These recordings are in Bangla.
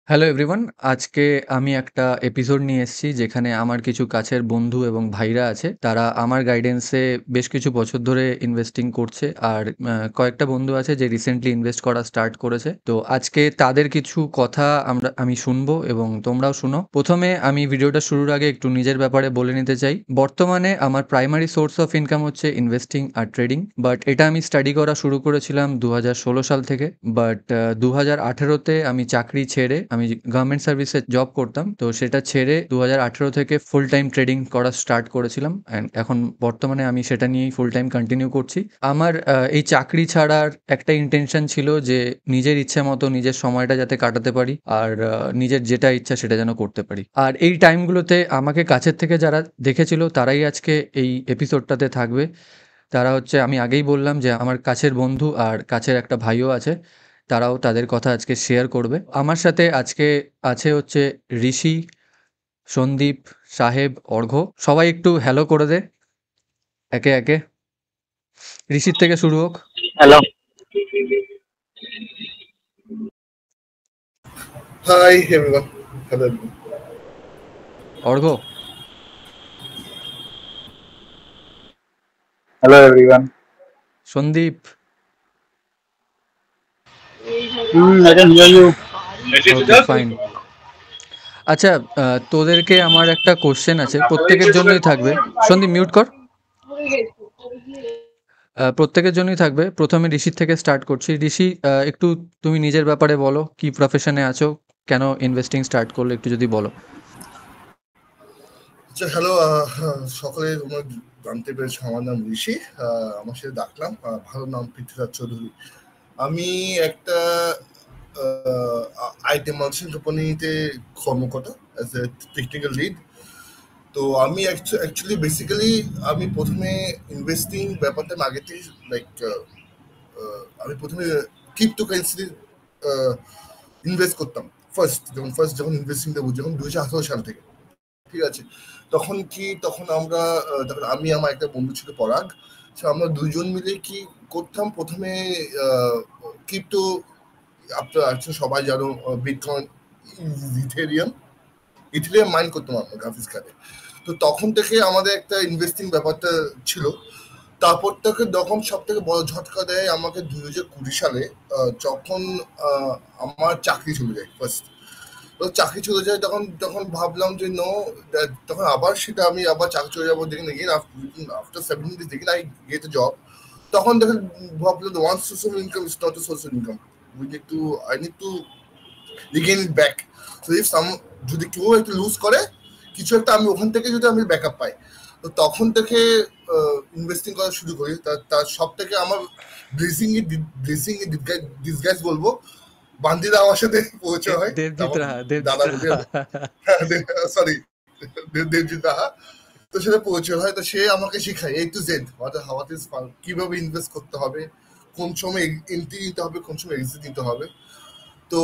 Hello everyone. আজকে আমি একটা এপিসোড নিয়ে এসেছি যেখানে আমার কিছু কাছের বন্ধু এবং ভাইরা আছে। তারা আমার গাইডেন্সে বেশ কিছু বছর ধরে ইনভেস্টিং করছে। আর কয়েকটা বন্ধু আছে যে রিসেন্টলি ইনভেস্ট করা স্টার্ট করেছে। তো আজকে তাদের কিছু কথা আমি শুনবো এবং তোমরাও শুনো। প্রথমে আমি ভিডিওটা শুরুর আগে একটু নিজের ব্যাপারে বলে নিতে চাই। বর্তমানে আমার প্রাইমারি সোর্স অফ ইনকাম হচ্ছে ইনভেস্টিং আর ট্রেডিং। বাট এটা আমি স্টাডি করা শুরু করেছিলাম 2016 সাল থেকে। বাট 2018-তে আমি চাকরি ছেড়ে আমি গভর্নমেন্ট সার্ভিসে জব করতাম। তো সেটা ছেড়ে 2018 থেকে ফুল টাইম ট্রেডিং করা স্টার্ট করেছিলাম। অ্যান্ড এখন বর্তমানে আমি সেটা নিয়েই ফুল টাইম কন্টিনিউ করছি। আমার এই চাকরি ছাড়ার একটা ইন্টেনশন ছিল যে নিজের ইচ্ছে মতো নিজের সময়টা যাতে কাটাতে পারি আর নিজের যেটা ইচ্ছা সেটা যেন করতে পারি। আর এই টাইমগুলোতে আমাকে কাছের থেকে যারা দেখেছিল তারাই আজকে এই এপিসোডটাতে থাকবে। তারা হচ্ছে, আমি আগেই বললাম যে আমার কাছের বন্ধু আর কাছের একটা ভাইও আছে। তারাও তাদের কথা আজকে শেয়ার করবে। আমার সাথে আজকে আছে হচ্ছে ঋষি, সন্দীপ, সাহেব, অর্ঘ্য। সবাই একটু হ্যালো করে দে একে একে। ঋষির থেকে শুরু হোক। Hello. Hi everyone. Hello everyone. Arghya. Hello everyone. Sandeep. I can hear you. Okay, fine. আচ্ছা, তোদেরকে আমার একটা কোশ্চেন আছে, প্রত্যেকের জন্যই থাকবে। সন্দীপ মিউট কর। প্রত্যেকের জন্যই থাকবে। প্রথমে ঋষির থেকে স্টার্ট করছি। ঋষি, একটু তুমি নিজের ব্যাপারে বলো, কি প্রফেশনে আছো, কেন ইনভেস্টিং স্টার্ট করলে একটু যদি বলো। আচ্ছা, হ্যালো সকলে, তোমরা জানতে পেরেছো আমার নাম ঋষি। আমার সাথে ডাকলাম, ভালো নাম পৃথ্বীরাজ চৌধুরী। আমি একটা আইটি মার্চেন্ট কোম্পানিতে কর্মকর্তা অ্যাজ এ টেকনিক্যাল লিড। তো আমি অ্যাকচুয়ালি বেসিক্যালি আমি প্রথমে ইনভেস্টিং ব্যাপারটা আমি আগে থেকে লাইক আমি প্রথমে ক্রিপ্টোকারেন্সি ইনভেস্ট করতাম। ফার্স্ট যখন ইনভেস্টিংটা বুঝি, যখন 2018 সাল থেকে, ঠিক আছে। তখন আমরা তখন আমি, আমার একটা বন্ধু ছিল পরাগ। So, আমরা দুজন মিলে কি করতাম, প্রথমে ক্রিপ্টো, আপনার আছে সবাই জানো, বিটকয়েন, ইথেরিয়াম ইথেরিয়াম মাইন করতাম আমরা গ্রাফিক্স কার্ডে। তো তখন থেকে আমাদের একটা ইনভেস্টিং ব্যাপারটা ছিল। তারপর থেকে যখন সব থেকে বড় ঝটকা দেয় আমাকে 2020 সালে, যখন আমার চাকরি চলে যায় ফার্স্ট। তো চাকরি চলে যায়, তখন তখন ভাবলাম যে নো, তখন আবার সেটা আমি আবার চাকরি চলে যাবো, দেখি নাকি আফটার 17 days দেখি না আই গেট এ জব। তখন দেখেন ভাবলাম one source of income is not a source of income, I need to regain it back. So if some, যদি কেউ একটু লুজ করে কিছু একটা, আমি ওখান থেকে যদি আমি ব্যাকআপ পাই। তো তখন থেকে ইনভেস্টিং করা শুরু করি। তার সব থেকে আমার ব্লেসিং ডিসগাইজ বলবো, বান্দিদা আমার সাথে পরিচয় হয়। দেবজিৎ আমার রাহা, দাদা দেবজিৎ বলি, রাহা। সরি, দেবজিৎ রাহা। তো সেটা পরিচয় হয়, তো সে আমাকে শেখায় A to Z what is, কিভাবে ইনভেস্ট করতে হবে, কোন সময় এন্ট্রি নিতে হবে, কোন সময় এক্সিট নিতে হবে। তো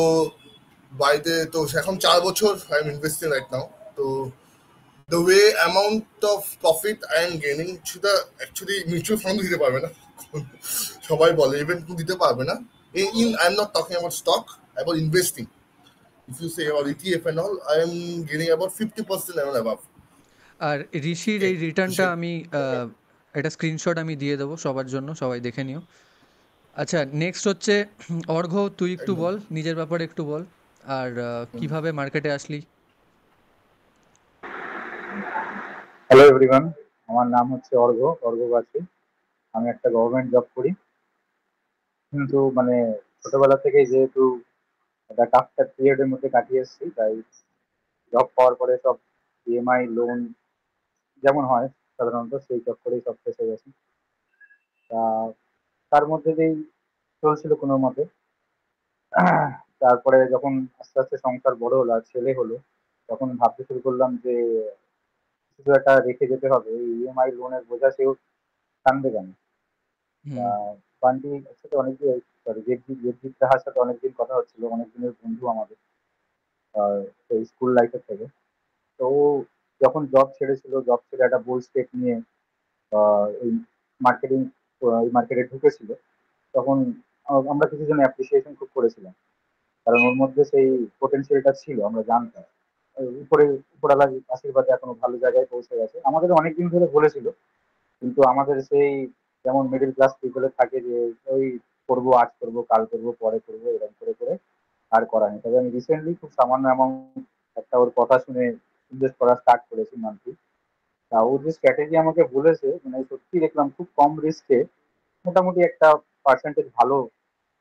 বাড়িতে তো এখন 4 বছর I am investing right now. তো the way amount of profit I am gaining, সেটা অ্যাকচুয়ালি মিউচুয়াল ফান্ড দিতে পারবে না। সবাই বলে ইভেন তুমি দিতে পারবে না। In I am not talking about stock, about investing. If you say about ETF and all, I am getting about 50% and above. আর ঋষির Okay. এই তো রিটার্নটা আমি একটা স্ক্রিনশট আমি দিয়ে দেবো সবার জন্য, সবাই দেখে নিও। আচ্ছা, নেক্সট হচ্ছে অর্ঘ্য, তুই একটু একদম। বল, নিজের ব্যাপারে একটু বল। আর কিভাবে মার্কেটে আসলি। Hello everyone. আমার নাম হচ্ছে অর্ঘ্য বাসী। আমি একটা গভর্নমেন্ট জব করি, কিন্তু মানে ছোটবেলা থেকেই যেহেতু একটা টাফ পিরিয়ডের মধ্যে কাটিয়ে এসেছি, তাই জব পাওয়ার পরে সব ইএমআই লোন যেমন হয় সাধারণত, সেই চক্করেই সব ফেসে গেছি। তা তার মধ্যে যেই চলছিল কোনো মতে। তারপরে যখন আস্তে আস্তে সংসার বড় হলো আর ছেলে হলো, তখন ভাবতে শুরু করলাম যে কিছু একটা রেখে যেতে হবে, এই ইএমআই লোনের বোঝা সেও টানবে কেন। হুম। বান্টির সাথে অনেকদিন, সরি, দেবজিৎ রাহার সাথে অনেকদিন কথা হচ্ছিল, অনেক দিনের বন্ধু আমাদের, সেই স্কুল লাইফের থেকে। তো ও যখন জব ছেড়েছিল, জব ছেড়ে একটা বোল্ড স্টেপ নিয়ে এই মার্কেটিং, এই মার্কেটে ঢুকেছিল, তখন আমরা কিছু জন অ্যাপ্রিসিয়েশন খুব করেছিলাম। কারণ ওর মধ্যে সেই পোটেনশিয়ালটা ছিল, আমরা জানতাম। উপরে উপরওয়ালার আশীর্বাদে এখনো ভালো জায়গায় পৌঁছে গেছে। আমাদের অনেকদিন ধরে বলেছিল, কিন্তু আমাদের সেই যেমন মিডল ক্লাস পিপলে থাকে যে ওই করবো, আজ করবো, কাল করবো, পরে করবো, এরকম করে করে আর করা নেই। তবে আমি রিসেন্টলি খুব সামান্য অ্যামাউন্ট একটা ওর কথা শুনে ইনভেস্ট করা স্টার্ট করেছি মান্থলি। তা ও যে স্ট্র্যাটেজি আমাকে বলেছে, মানে সত্যি দেখলাম খুব কম রিস্কে মোটামুটি একটা পার্সেন্টেজ ভালো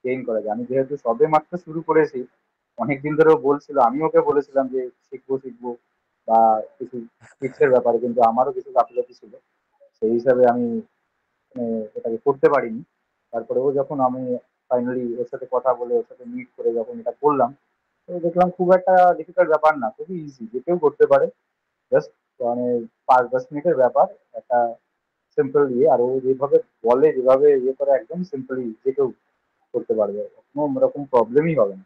গেইন করা যায়। আমি যেহেতু সবে মাত্র শুরু করেছি, অনেকদিন ধরেও বলছিল, আমি ওকে বলেছিলাম যে শিখবো শিখবো বা কিছু টিপসের ব্যাপারে, কিন্তু আমারও কিছু গাফিলতি ছিল, সেই হিসাবে আমি এটাকে করতে পারিনি। তারপরেও যখন আমি ফাইনালি ওর সাথে কথা বলে ওর সাথে মিট করে যখন এটা করলাম, তো দেখলাম খুব একটা ডিফিকাল্ট ব্যাপার না, খুবই ইজি, যে কেউ করতে পারে। জাস্ট মানে 5-10 মিনিটের ব্যাপার, একটা সিম্পল ইয়ে। আর ও যেভাবে বলে, যেভাবে ইয়ে করে, একদম সিম্পলি যে কেউ করতে পারবে, কোনো রকম প্রবলেমই হবে না।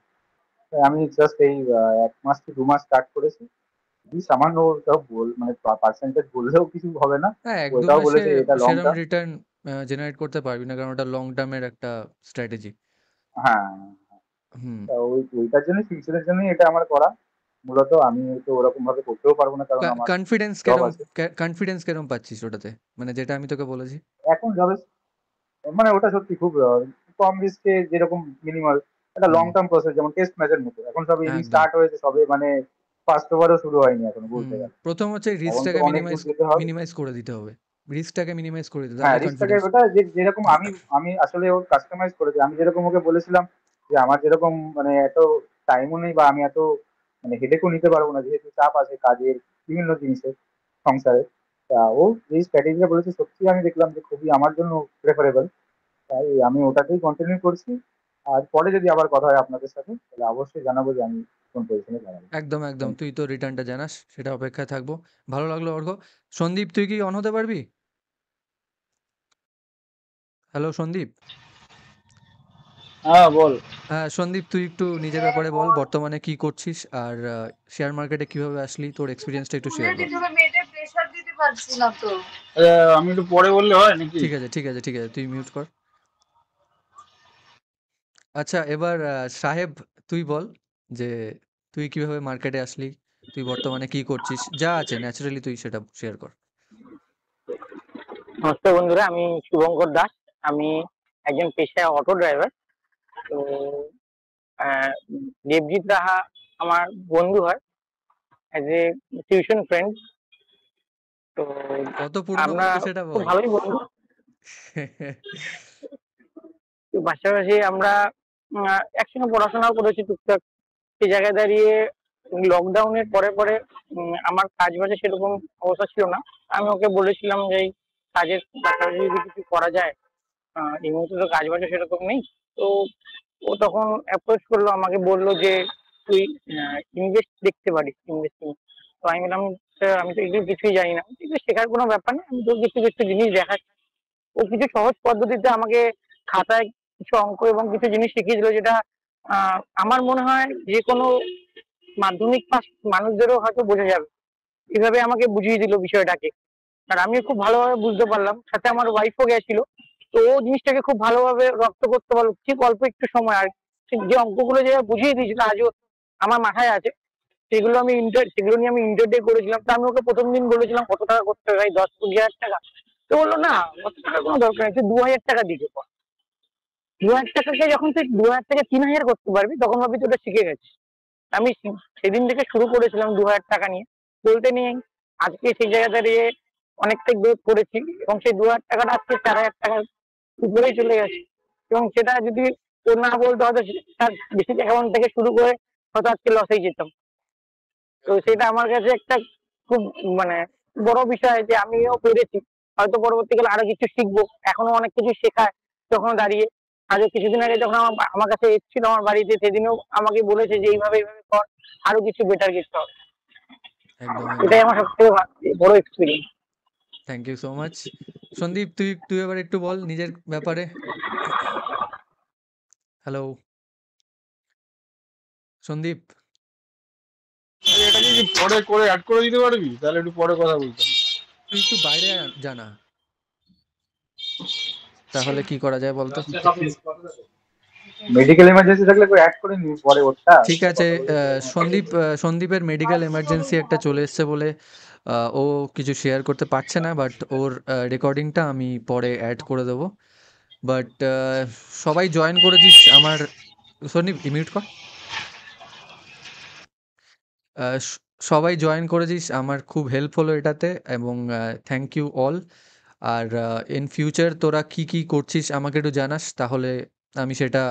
তাই আমি জাস্ট এই 1 মাস কি 2 মাস স্টার্ট করেছি। যদি সামান্য সব মানে পার্সেন্টেজ বললেও কিছু হবে না। হ্যাঁ, ও ১-২ এটাও মাসে বলেছে এটা লং সেরম টার্ম। রিটার্ন জেনারেট করতে পারবি না, কারণ ওটা লং টার্মের একটা স্ট্র্যাটেজি। হ্যাঁ, হুম। তা ওইটার জন্য, ফিউচারের জন্যই এটা আমার করা। মূলত আমি তো ওরকম ভাবে করতেও পারবো না, কারণ আমার জব আছে। কনফিডেন্স কেরম পাচ্ছিস ওটাতে? মানে যেটা আমি তোকে বলেছি? এখন জবে মানে ওটা সত্যি খুব কম রিস্কে, যেরকম মিনিমাল একটা লং হুম, টার্ম প্রসেস, যেমন টেস্ট ম্যাচের মতো। এখন সব ইনিং একদম। স্টার্ট হয়েছে সবে, মানে ফার্স্ট ওভারও শুরু হয়নি এখনো বলতে হুম, গেলে। ১ম হচ্ছে এখন তো রিস্কটাকে অনেক দূর যেতে হবে। মিনিমাইজ করে দিতে হবে। রিস্কটাকে মিনিমাইজ করে দিতে, হ্যাঁ, তাহলেই রিস্কটাকে কনফিডেন্স। ওটা যেরকম আমি আমি আসলে ওর কাস্টমাইজ করেছি। আমি যেরকম ওকে বলেছিলাম যে আমার যেরকম মানে এত টাইমও নেই, বা আমি এত মানে হেডেকও নিতে পারবো না, যেহেতু চাপ আছে কাজের, বিভিন্ন জিনিসের, সংসারে। তা ও যেই স্ট্র্যাটেজিটা বলেছে, সত্যি আমি দেখলাম যে খুবই আমার জন্য প্রেফারেবল। তাই আমি ওটাতেই কন্টিনিউ করছি। আর পরে যদি আবার কথা হয় আপনাদের সাথে, তাহলে অবশ্যই জানাবো যে আমি কোন পজিশনে দাঁড়াবো। একদম, একদম। থ্যাংক তুই তো রিটার্নটা জানাস, সেটা অপেক্ষায় থাকবো। ভালো লাগলো অর্ক। সন্দীপ, তুই কি অন হতে পারবি? হ্যালো সন্দীপ? হ্যাঁ বল। হ্যাঁ, সন্দীপ, তুই একটু নিজের ব্যাপারে বল। বর্তমানে কি করছিস? আর শেয়ার মার্কেটে কিভাবে আসলি? তোর এক্সপেরিয়েন্সটা একটু শেয়ার কর। আমি একটু পরে বললে হয় নাকি? ঠিক আছে, ঠিক আছে, ঠিক আছে। তুই মিউট কর। আচ্ছা, এবার সাহেব, তুই বল যে তুই কিভাবে মার্কেটে আসলি? তুই বর্তমানে কি করছিস? যা আছে ন্যাচারালি তুই সেটা শেয়ার কর। নমস্কার বন্ধুরা, আমি শুভঙ্কর দাস। আমি একজন পেশায় অটো ড্রাইভার। তো আহ, দেবজিৎ রাহা আমার বন্ধু হয়, অ্যাজ এ টিউশন ফ্রেন্ড। তো কত পুরনো আমরা বন্ধু সেটা খুব বল। ভালোই বন্ধু। তো পাশাপাশি আমরা একসঙ্গে পড়াশোনাও করেছি টুকটাক। সেই জায়গায় দাঁড়িয়ে লকডাউনের পরে পরে আমার কাজ বাজে সেরকম অবস্থা ছিল না। আমি ওকে বলেছিলাম যে এই কাজের পাশাপাশি যদি কিছু করা যায়। এই মুহূর্তে তো কাজ বাজে সেরকম নেই। তো ও তখন অ্যাপ্রোচ করলো, আমাকে বললো যে তুই ইনভেস্ট দেখতে পারিস, ইনভেস্টিং। তো আমি বললাম, "স্যার, আমি তো এগুলো কিছুই জানি না।" এগুলো শেখার কোনো ব্যাপার নেই, আমি তো কিছু কিছু জিনিস দেখাচ্ছি। ও কিছু সহজ পদ্ধতিতে আমাকে খাতায় কিছু অঙ্ক এবং কিছু জিনিস শিখিয়ে দিল, যেটা আমার মনে হয় যে কোনো মাধ্যমিক পাস মানুষদেরও হয়তো বোঝা যাবে। এভাবে আমাকে বুঝিয়ে দিল বিষয়টাকে। আর আমি খুব ভালোভাবে বুঝতে পারলাম, সাথে আমার ওয়াইফও গেছিল। তো ও জিনিসটাকে খুব ভালোভাবে রপ্ত করতে পারলো, ঠিক অল্প একটু সময়। আর ঠিক যে অঙ্কগুলো যে বুঝিয়ে দিয়েছিল আজও আমার মাথায় আছে। সেগুলো নিয়ে আমি ইন্টারডে করেছিলাম। তো আমি ওকে প্রথম দিন বলেছিলাম কত টাকা করতে হবে ভাই, 10-20 হাজার টাকা। তো বললো না, অত টাকার কোনো দরকার নেই, তুই 2,000 টাকা দিকে কর। 2,000 টাকাকে যখন তুই 2,000 থেকে 3,000 করতে পারবি, তখন ভাববি তুই ওটা শিখে গেছিস। আমি সেদিন থেকে শুরু করেছিলাম 2,000 টাকা নিয়ে। বলতে নিয়ে আজকে সেই জায়গায় দাঁড়িয়ে অনেকটাই গ্রোথ করেছি, এবং সেই 2,000 টাকাটা আজকে 4,000 টাকার উপরেই চলে গেছে। এবং সেটা যদি ও না বলতো, হয়তো তার বেসিক অ্যাকাউন্ট থেকে শুরু করে হয়তো আজকে লসেই যেতাম। তো সেটা আমার কাছে একটা খুব মানে বড় বিষয় যে আমিও পেরেছি। হয়তো পরবর্তীকালে আরো কিছু শিখবো, এখনো অনেক কিছু শেখার যখন দাঁড়িয়ে। আজও কিছুদিন আগে যখন আমার কাছে এসেছিল আমার বাড়িতে, সেদিনও আমাকে বলেছে যে এইভাবে এইভাবে কর, আরো কিছু বেটার কিছু হবে। একদম, একদম। এটাই আমার সবথেকে বড় experience. Thank you so much. Sandeep, তুই তুই এবার একটু বল নিজের ব্যাপারে। হ্যালো সন্দীপ? এটাকে কি পরে করে অ্যাড করে দিতে পারবি? তাহলে একটু পরে কথা বলতাম। তুই একটু বাইরে জানা, তাহলে কি করা যায় বলতো? মেডিকেল এমার্জেন্সি থাকলে করে অ্যাড করে নি পরে ওরটা ঠিক কথা আছে, বলে সন্দীপের মেডিকেল এমার্জেন্সি একটা চলে এসছে বলে ও কিছু শেয়ার করতে পারছে না, বাট ওর রেকর্ডিংটা আমি পরে অ্যাড করে দেবো। বাট সবাই জয়েন করেছিস আমার, সন্দীপ মিউট কর। সবাই জয়েন করেছিস, আমার খুব হেল্প হলো এটাতে, এবং থ্যাংক ইউ অল। আর ইন ফিউচার তোরা কি কি করছিস আমাকে একটু জানাস, তাহলে আমি সেটা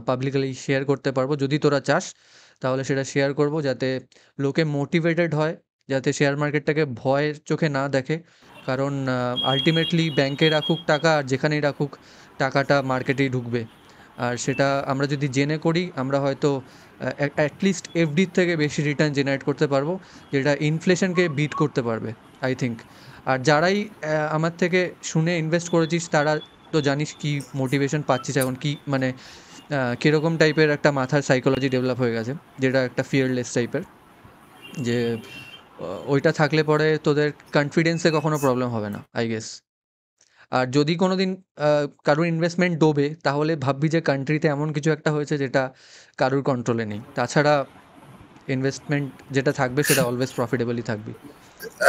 পাবলিকলি শেয়ার করতে পারবো। যদি তোরা চাস তাহলে সেটা শেয়ার করব, যাতে লোকে মোটিভেটেড হয়, যাতে শেয়ার মার্কেটটাকে ভয়ের চোখে না দেখে। কারণ আলটিমেটলি ব্যাংকে রাখুক টাকা আর যেখানেই রাখুক, টাকাটা মার্কেটেই ঢুকবে। আর সেটা আমরা যদি জেনে করি, আমরা হয়তো অ্যাটলিস্ট এফডির থেকে বেশি রিটার্ন জেনারেট করতে পারবো, যেটা ইনফ্লেশনকে বিট করতে পারবে আই থিঙ্ক। আর যারাই আমার থেকে শুনে ইনভেস্ট করেছিস, তারা তো জানিস কি মোটিভেশন পাচ্ছিস এখন, কি মানে কীরকম টাইপের একটা মাথার সাইকোলজি ডেভেলপ হয়ে গেছে, যেটা একটা ফিয়ারলেস টাইপের, যে ওইটা থাকলে পরে তোদের কনফিডেন্সে কখনো প্রবলেম হবে না আই গেস। আর যদি কোনো দিন কারোর ইনভেস্টমেন্ট ডোবে, তাহলে ভাববি যে কান্ট্রিতে এমন কিছু একটা হয়েছে যেটা কারোর কন্ট্রোলে নেই। তাছাড়া ইনভেস্টমেন্ট যেটা থাকবে সেটা অলওয়েজ প্রফিটেবলই থাকবে।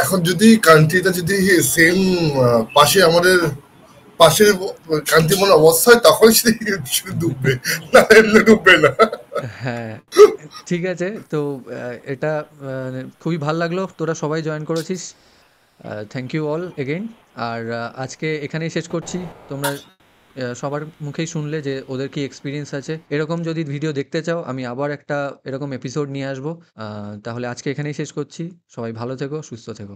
এখন যদি কান্ট্রিটা যদি সেম পাশে আমাদের পাশের কান্ট্রি মনে অবস্থা হয়, তখন শুধু ডুববে, না এমনি ডুববে না। হ্যাঁ, ঠিক আছে। তো এটা খুবই ভাল লাগলো তোরা সবাই জয়েন করেছিস। Thank you all again. আর আজকে এখানেই শেষ করছি। তোমরা সবার মুখেই শুনলে যে ওদের কি এক্সপিরিয়েন্স আছে। এরকম যদি ভিডিও দেখতে চাও, আমি আবার একটা এরকম এপিসোড নিয়ে আসবো। তাহলে আজকে এখানেই শেষ করছি। সবাই ভালো থেকো, সুস্থ থেকো।